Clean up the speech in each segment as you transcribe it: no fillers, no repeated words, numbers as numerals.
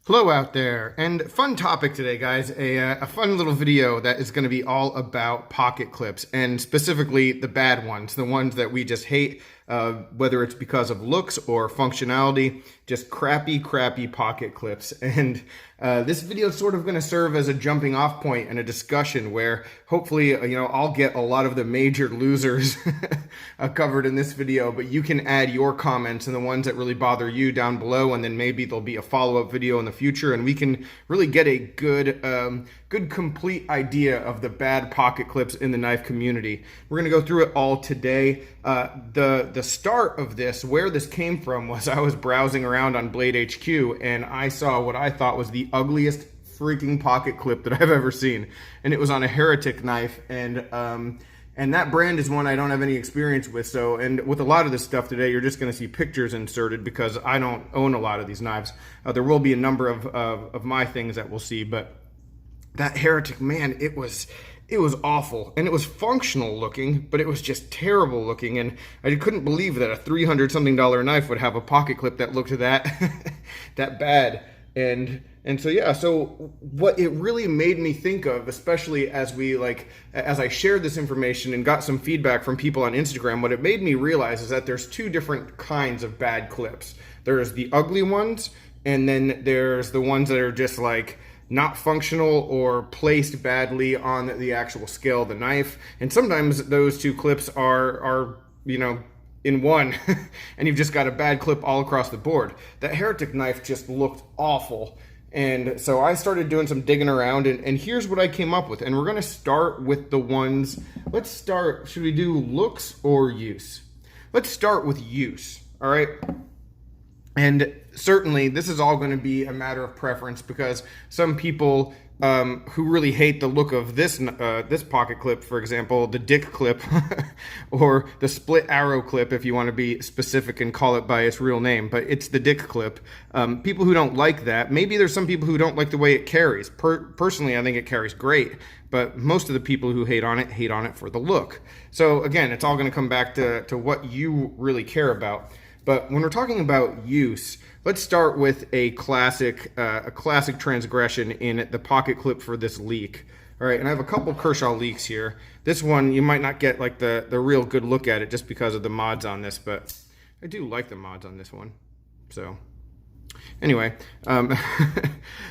Hello out there, and fun topic today, guys. A fun little video that is going to be all about pocket clips, and specifically the bad ones, the ones that we just hate, whether it's because of looks or functionality, just crappy pocket clips. And this video is sort of going to serve as a jumping off point and a discussion where hopefully, I'll get a lot of the major losers covered in this video, but you can add your comments and the ones that really bother you down below, and then maybe there'll be a follow-up video in the future, and we can really get a good complete idea of the bad pocket clips in the knife community. We're going to go through it all today. The start of this, where this came from, was I was browsing around on Blade HQ and I saw what I thought was the ugliest freaking pocket clip that I've ever seen, and it was on a Heretic knife, and that brand is one I don't have any experience with. So, and with a lot of this stuff today, you're just going to see pictures inserted because I don't own a lot of these knives. There will be a number of my things that we'll see, but that Heretic, man, it was awful, and it was functional looking, but it was just terrible looking, and I couldn't believe that a $300-something knife would have a pocket clip that looked that that bad. And so yeah, so what it really made me think of, especially as I shared this information and got some feedback from people on Instagram, what it made me realize is that there's two different kinds of bad clips. There's the ugly ones, and then there's the ones that are just like not functional or placed badly on the actual scale of the knife. And sometimes those two clips are in one, and you've just got a bad clip all across the board. That Heretic knife just looked awful. And so I started doing some digging around, and here's what I came up with. And we're going to start with the ones, let's start, should we do looks or use? Let's start with use, all right? And certainly this is all going to be a matter of preference, because some people who really hate the look of this pocket clip, for example, the dick clip or the split arrow clip, if you want to be specific and call it by its real name, but it's the dick clip. People who don't like that, maybe there's some people who don't like the way it carries. Personally, I think it carries great, but most of the people who hate on it for the look. So again, it's all going to come back to what you really care about. But when we're talking about use, let's start with a classic transgression in the pocket clip for this leak. All right, and I have a couple Kershaw leaks here. This one, you might not get like the real good look at it just because of the mods on this, but I do like the mods on this one. So anyway,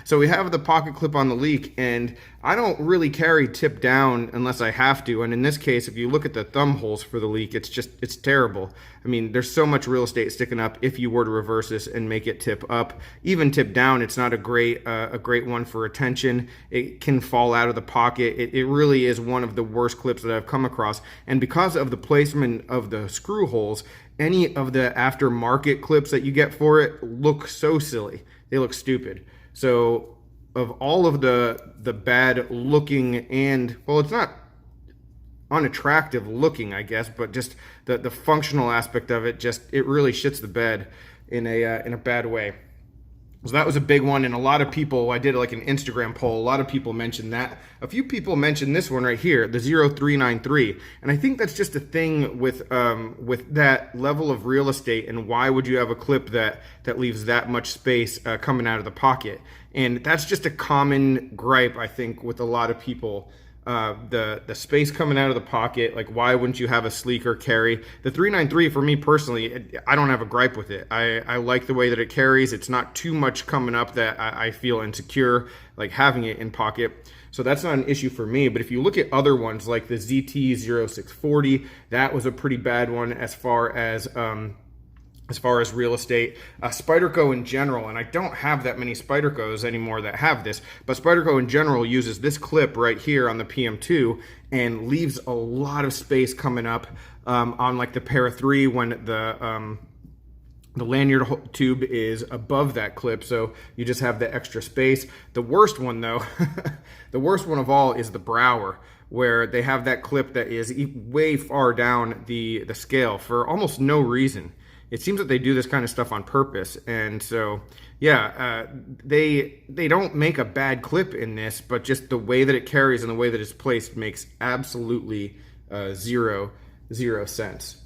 so we have the pocket clip on the leak, and I don't really carry tip down unless I have to. And in this case, if you look at the thumb holes for the leak, it's terrible. I mean, there's so much real estate sticking up if you were to reverse this and make it tip up. Even tip down, it's not a great one for retention. It can fall out of the pocket. It really is one of the worst clips that I've come across. And because of the placement of the screw holes, any of the aftermarket clips that you get for it look so silly. They look stupid. So of all of the bad looking, and well, it's not unattractive looking, I guess, but just the functional aspect of it, it really shits the bed in a bad way. So that was a big one, and a lot of people, I did like an Instagram poll, a lot of people mentioned that. A few people mentioned this one right here, the 0393, and I think that's just a thing with that level of real estate, and why would you have a clip that leaves that much space coming out of the pocket? And that's just a common gripe, I think, with a lot of people. The space coming out of the pocket, like why wouldn't you have a sleeker carry? The 393, for me personally, I don't have a gripe with it. I like the way that it carries. It's not too much coming up that I feel insecure like having it in pocket. So that's not an issue for me. But if you look at other ones like the ZT0640, that was a pretty bad one as far as real estate. Spyderco in general, and I don't have that many Spydercos anymore that have this, but Spyderco in general uses this clip right here on the PM2 and leaves a lot of space coming up on like the Para 3 when the lanyard tube is above that clip, so you just have the extra space. The worst one though, the worst one of all is the Brower, where they have that clip that is way far down the scale for almost no reason. It seems that they do this kind of stuff on purpose, and so yeah, they don't make a bad clip in this, but just the way that it carries and the way that it's placed makes absolutely zero sense.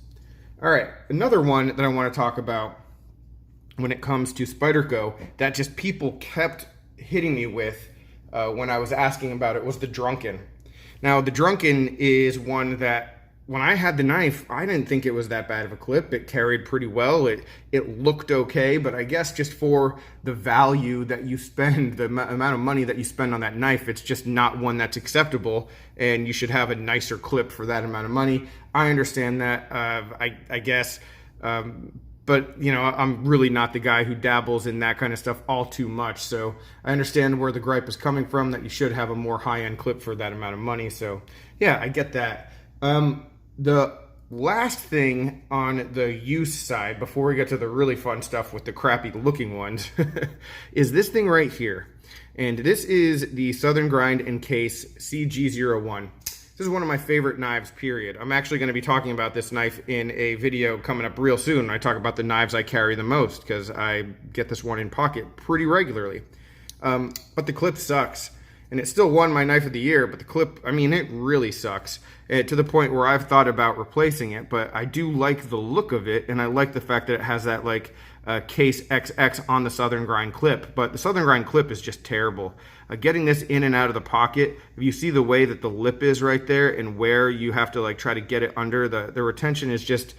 All right, another one that I want to talk about when it comes to Spyderco that just people kept hitting me with when I was asking about it was the Drunken. Now, the Drunken is one that when I had the knife, I didn't think it was that bad of a clip. It carried pretty well. It looked okay, but I guess just for the value that you spend, the amount of money that you spend on that knife, it's just not one that's acceptable, and you should have a nicer clip for that amount of money. I understand that, I guess, but you know, I'm really not the guy who dabbles in that kind of stuff all too much. So I understand where the gripe is coming from, that you should have a more high-end clip for that amount of money. So yeah, I get that. The last thing on the use side, before we get to the really fun stuff with the crappy looking ones, is this thing right here. And this is the Southern Grind and Case CG01. This is one of my favorite knives, period. I'm actually going to be talking about this knife in a video coming up real soon. I talk about the knives I carry the most because I get this one in pocket pretty regularly. But the clip sucks. And it still won my knife of the year, but the clip, I mean, it really sucks. To the point where I've thought about replacing it, but I do like the look of it, and I like the fact that it has that, like, Case XX on the Southern Grind clip. But the Southern Grind clip is just terrible. Getting this in and out of the pocket, if you see the way that the lip is right there and where you have to, like, try to get it under, the retention is just...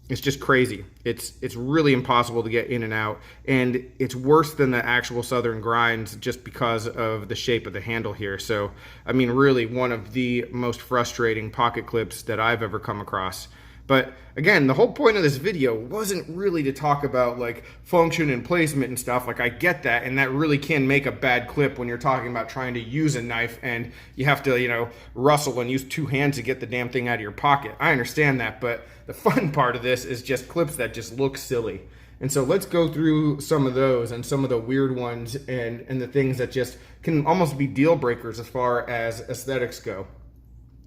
it's just crazy. It's really impossible to get in and out, and it's worse than the actual Southern Grinds just because of the shape of the handle here. So, I mean, really one of the most frustrating pocket clips that I've ever come across. But again, the whole point of this video wasn't really to talk about like function and placement and stuff. Like, I get that, and that really can make a bad clip when you're talking about trying to use a knife and you have to, you know, rustle and use two hands to get the damn thing out of your pocket. I understand that, but the fun part of this is just clips that just look silly. And so let's go through some of those and some of the weird ones and the things that just can almost be deal breakers as far as aesthetics go.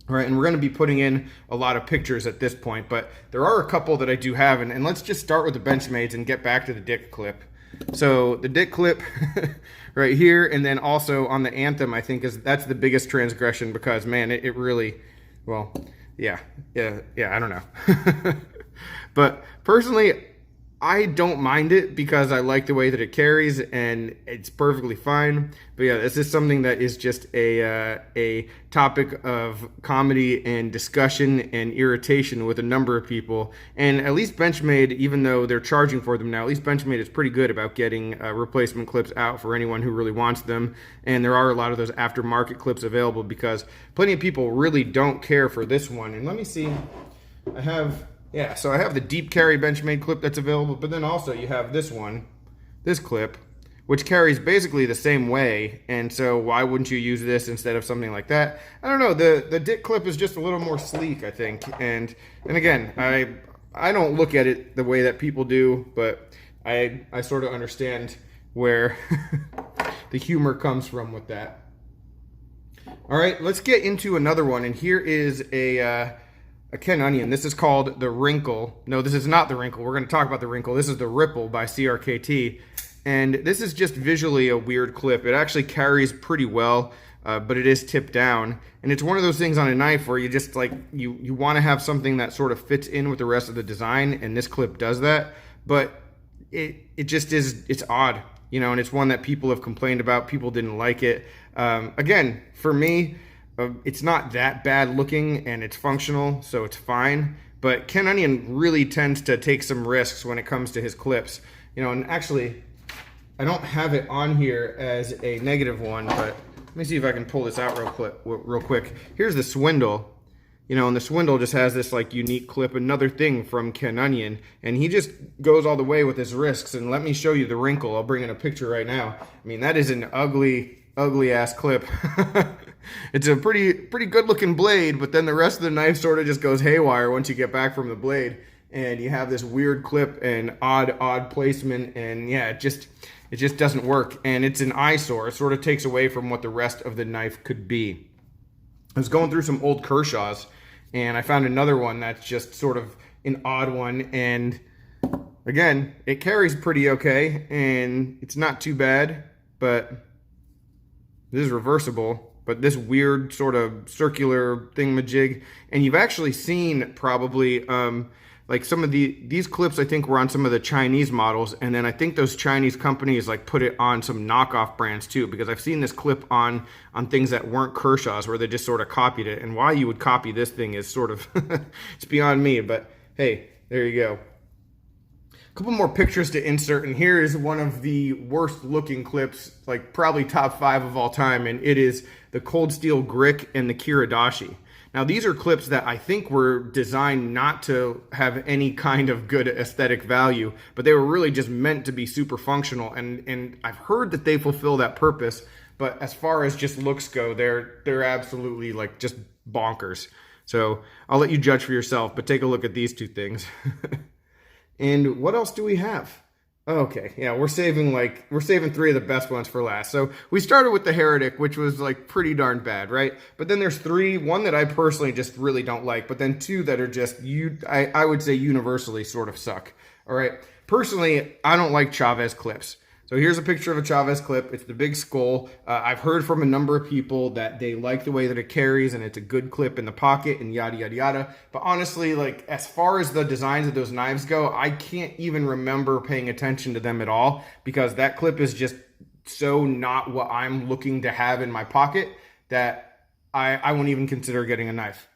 All right, and we're going to be putting in a lot of pictures at this point, but there are a couple that I do have, and let's just start with the Benchmades and get back to the Dick clip. So the Dick clip right here, and then also on the Anthem, I think that's the biggest transgression because, man, it really, well, yeah, I don't know. But personally, I don't mind it because I like the way that it carries and it's perfectly fine. But yeah, this is something that is just a topic of comedy and discussion and irritation with a number of people. And at least Benchmade, even though they're charging for them now, at least Benchmade is pretty good about getting replacement clips out for anyone who really wants them. And there are a lot of those aftermarket clips available because plenty of people really don't care for this one. And let me see, I have... yeah, so I have the deep carry Benchmade clip that's available, but then also you have this one, this clip, which carries basically the same way, and so why wouldn't you use this instead of something like that? I don't know, the Dick clip is just a little more sleek, I think, and again, I don't look at it the way that people do, but I sort of understand where the humor comes from with that. All right, let's get into another one, and here is a Ken Onion. This is called the Wrinkle. No, this is not the Wrinkle. We're going to talk about the Wrinkle. This is the Ripple by CRKT. And this is just visually a weird clip. It actually carries pretty well, but it is tipped down. And it's one of those things on a knife where you just like, you want to have something that sort of fits in with the rest of the design. And this clip does that. But it just is, it's odd, you know, and it's one that people have complained about. People didn't like it. Again, for me, it's not that bad looking and it's functional, so it's fine. But Ken Onion really tends to take some risks when it comes to his clips. You know, and actually, I don't have it on here as a negative one, but let me see if I can pull this out real quick. Here's the Swindle. You know, and the Swindle just has this like unique clip, another thing from Ken Onion, and he just goes all the way with his risks. And let me show you the Wrinkle. I'll bring in a picture right now. I mean, that is an ugly ass clip. It's a pretty good looking blade, but then the rest of the knife sort of just goes haywire once you get back from the blade, and you have this weird clip and odd placement, and yeah, it just doesn't work, and it's an eyesore. It sort of takes away from what the rest of the knife could be. I was going through some old Kershaws, and I found another one that's just sort of an odd one, and again, it carries pretty okay, and it's not too bad, but this is reversible, but this weird sort of circular thingamajig, and you've actually seen probably like some of these clips I think were on some of the Chinese models, and then I think those Chinese companies like put it on some knockoff brands too, because I've seen this clip on things that weren't Kershaw's where they just sort of copied it. And why you would copy this thing is sort of it's beyond me, but hey, there you go. A couple more pictures to insert, and here is one of the worst looking clips, like probably top 5 of all time, and it is the Cold Steel Grick and the Kiradashi. Now, these are clips that I think were designed not to have any kind of good aesthetic value, but they were really just meant to be super functional, and I've heard that they fulfill that purpose, but as far as just looks go, they're absolutely like just bonkers. So I'll let you judge for yourself, but take a look at these two things. And what else do we have? Okay, yeah, we're saving 3 of the best ones for last. So we started with the Heretic, which was like pretty darn bad, right? But then there's 3, one that I personally just really don't like, but then 2 that are just, I would say universally sort of suck, all right? Personally, I don't like Chavez Clips. So here's a picture of a Chavez clip. It's the big skull. I've heard from a number of people that they like the way that it carries and it's a good clip in the pocket and yada, yada, yada. But honestly, like as far as the designs of those knives go, I can't even remember paying attention to them at all because that clip is just so not what I'm looking to have in my pocket that I won't even consider getting a knife.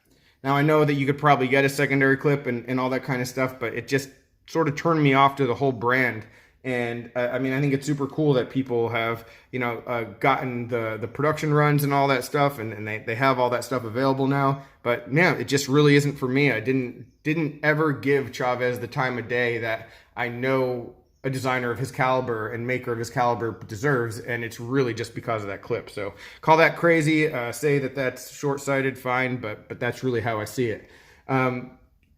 Now, I know that you could probably get a secondary clip and all that kind of stuff, but it just sort of turned me off to the whole brand. And I mean, I think it's super cool that people have, gotten the production runs and all that stuff, and they have all that stuff available now. But yeah, it just really isn't for me. I didn't ever give Chavez the time of day that I know a designer of his caliber and maker of his caliber deserves, and it's really just because of that clip. So call that crazy, say that that's short-sighted, fine, but that's really how I see it.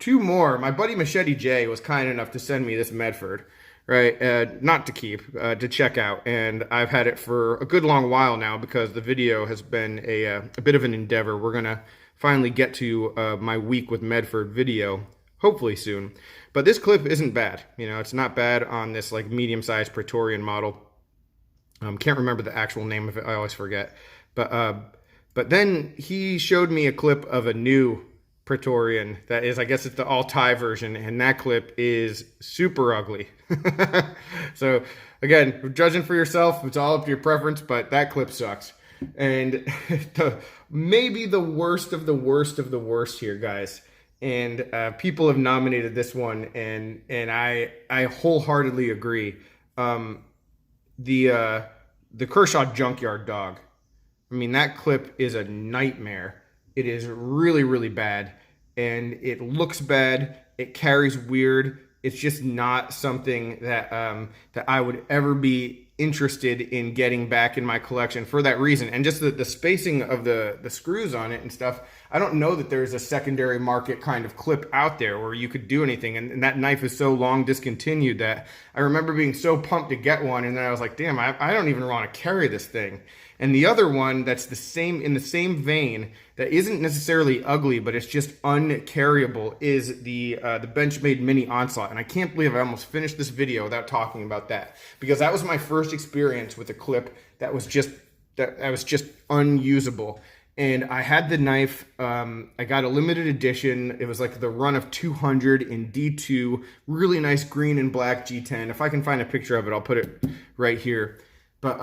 2 more. My buddy Machete J was kind enough to send me this Medford. Right, not to keep, to check out, and I've had it for a good long while now because the video has been a bit of an endeavor. We're gonna finally get to my week with Medford video, hopefully soon. But this clip isn't bad. It's not bad on this like medium-sized Praetorian model. Can't remember the actual name of it. I always forget. But then he showed me a clip of a new Praetorian that is, I guess it's the all-tie version, and that clip is super ugly. So again, judging for yourself, it's all up to your preference, but that clip sucks. And maybe the worst of the worst of the worst here, guys. And people have nominated this one, and I wholeheartedly agree. The Kershaw Junkyard Dog. I mean, that clip is a nightmare. It is really, really bad, and it looks bad. It carries weird. It's just not something that that I would ever be interested in getting back in my collection for that reason. And just the spacing of the screws on it and stuff, I don't know that there's a secondary market kind of clip out there where you could do anything. And that knife is so long discontinued that I remember being so pumped to get one, and then I was like, damn, I don't even want to carry this thing. And the other one that's in the same vein that isn't necessarily ugly, but it's just uncarryable is the Benchmade Mini Onslaught. And I can't believe I almost finished this video without talking about that, because that was my first experience with a clip that was just unusable. And I had the knife. I got a limited edition. It was like the run of 200 in D2, really nice green and black G10. If I can find a picture of it, I'll put it right here. But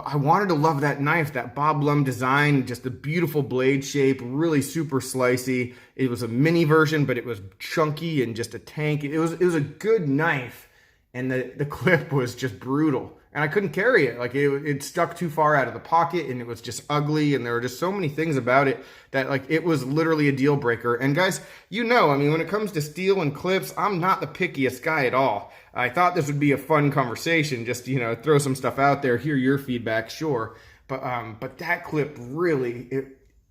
I wanted to love that knife, that Bob Lum design, just a beautiful blade shape, really super slicey. It was a mini version, but it was chunky and just a tank. It was a good knife, and the clip was just brutal. And I couldn't carry it. Like it stuck too far out of the pocket, and it was just ugly, and there were just so many things about it that like it was literally a deal breaker. And guys, I mean, when it comes to steel and clips, I'm not the pickiest guy at all. I thought this would be a fun conversation, just, throw some stuff out there, hear your feedback, sure. But that clip really,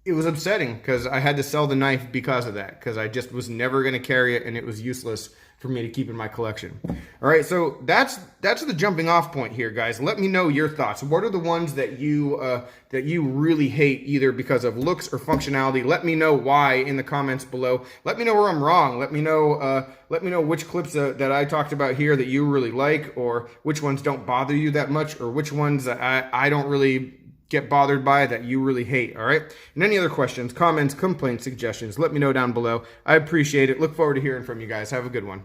it was upsetting because I had to sell the knife because of that, because I just was never going to carry it, and it was useless for me to keep in my collection. All right, so that's the jumping off point here, guys. Let me know your thoughts. What are the ones that you really hate, either because of looks or functionality? Let me know why in the comments below. Let me know where I'm wrong. Let me know which clips that I talked about here that you really like, or which ones don't bother you that much, or which ones that I don't really get bothered by that you really hate, all right? And any other questions, comments, complaints, suggestions, let me know down below. I appreciate it. Look forward to hearing from you guys. Have a good one.